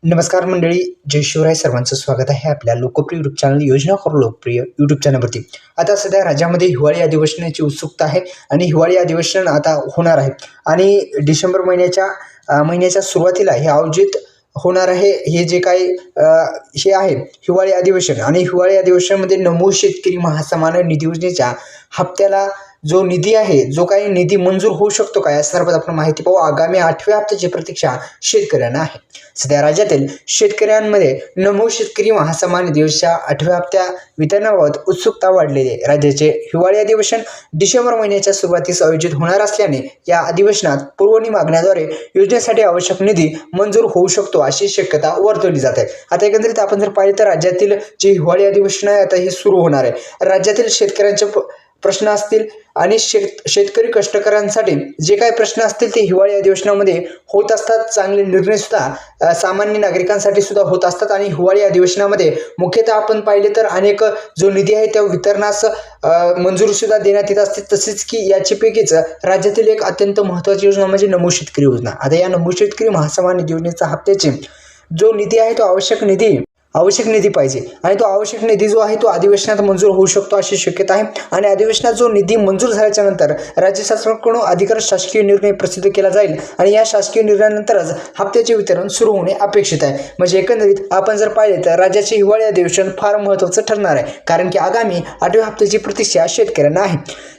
नमस्कार मंडळी, जय शिवराय. सर्वांचं स्वागत आहे आपल्या लोकप्रिय यूट्यूब चॅनल योजना करो लोकप्रिय यूट्यूब चॅनलवरती. आता सध्या राज्यामध्ये हिवाळी अधिवेशनाची उत्सुकता आहे आणि हिवाळी अधिवेशन आता होणार आहे आणि डिसेंबर महिन्याच्या सुरुवातीला हे आयोजित होणार आहे. हे जे काही हे आहे हिवाळी अधिवेशन आणि हिवाळी अधिवेशनामध्ये नमो शेतकरी महासन्मान निधी योजनेच्या हप्त्याला जो निधी आहे, जो काही निधी मंजूर होऊ शकतो का, या संदर्भात आपण माहिती पाहू. आगामी 8व्या हप्त्याची प्रतीक्षा शेतकऱ्यांना आहे. सध्या राज्यातील शेतकऱ्यांमध्ये नमो शेतकरी महासन्मान निधी योजनेच्या 8व्या हप्त्या वितरणाबाबत उत्सुकता वाढलेली आहे. राज्याचे हिवाळी अधिवेशन डिसेंबर महिन्याच्या सुरुवातीस आयोजित होणार असल्याने या अधिवेशनात पुरवणी मागण्याद्वारे योजनेसाठी आवश्यक निधी मंजूर होऊ शकतो अशी शक्यता वर्तवली जात आहे. आता एकंदरीत आपण जर पाहिले तर राज्यातील जे हिवाळी अधिवेशन आहे आता हे सुरू होणार आहे. राज्यातील शेतकऱ्यांचे प्रश्न असतील आणि शेतकरी कष्टकऱ्यांसाठी जे काही प्रश्न असतील ते हिवाळी अधिवेशनामध्ये होत असतात. चांगले निर्णय सुद्धा सामान्य नागरिकांसाठी सुद्धा होत असतात आणि हिवाळी अधिवेशनामध्ये मुख्यतः आपण पाहिले तर अनेक जो निधी आहे त्या वितरणास मंजुरी सुद्धा देण्यात येत असते. तसेच की याच्यापैकीच राज्यातील एक अत्यंत महत्त्वाची योजना म्हणजे नमो शेतकरी योजना. आता या नमो शेतकरी महासन्मान निधी योजनेचा हप्त्याचे जो निधी आहे तो आवश्यक निधी पाहिजे आणि तो आवश्यक निधी जो आहे तो अधिवेशनात मंजूर होऊ शकतो अशी शक्यता आहे. आणि अधिवेशनात जो निधी मंजूर झाल्याच्या नंतर राज्य शासनाकडून अधिकृत शासकीय निर्णय प्रसिद्ध केला जाईल आणि या शासकीय निर्णयानंतरच हप्त्याचे वितरण सुरू होणे अपेक्षित आहे. म्हणजे एकंदरीत आपण जर पाहिले तर राज्याचे हिवाळी अधिवेशन फार महत्त्वाचं ठरणार आहे, कारण की आगामी 8व्या हप्त्याची प्रतीक्षा शेतकऱ्यांना आहे.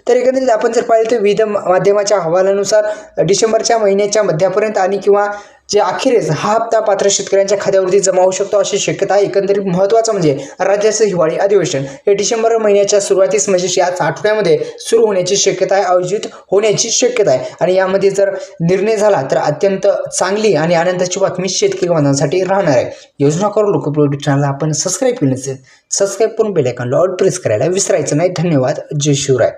तर एकंदरीत आपण जर पाहिले तर विविध माध्यमाच्या अहवालानुसार डिसेंबरच्या महिन्याच्या मध्यापर्यंत आणि किंवा जे अखेरीस हा हप्ता पात्र शेतकऱ्यांच्या खात्यावरती जमा होऊ शकतो अशी शक्यता आहे. एकंदरीत महत्त्वाचं म्हणजे राज्याचं हिवाळी अधिवेशन हे डिसेंबर महिन्याच्या सुरुवातीस म्हणजे याच आठवड्यामध्ये सुरू होण्याची शक्यता आहे, आयोजित होण्याची शक्यता आहे. आणि यामध्ये जर निर्णय झाला तर अत्यंत चांगली आणि आनंदाची बातमी शेतकरी बांधवांसाठी राहणार आहे. योजना करो लोकप्रिय यूट्यूब चॅनलला आपण सबस्क्राईब केलं नसेल, सबस्क्राईब करून बेल आयकॉनला ऑल प्रेस करायला विसरायचं नाही. धन्यवाद. जय शिवराय.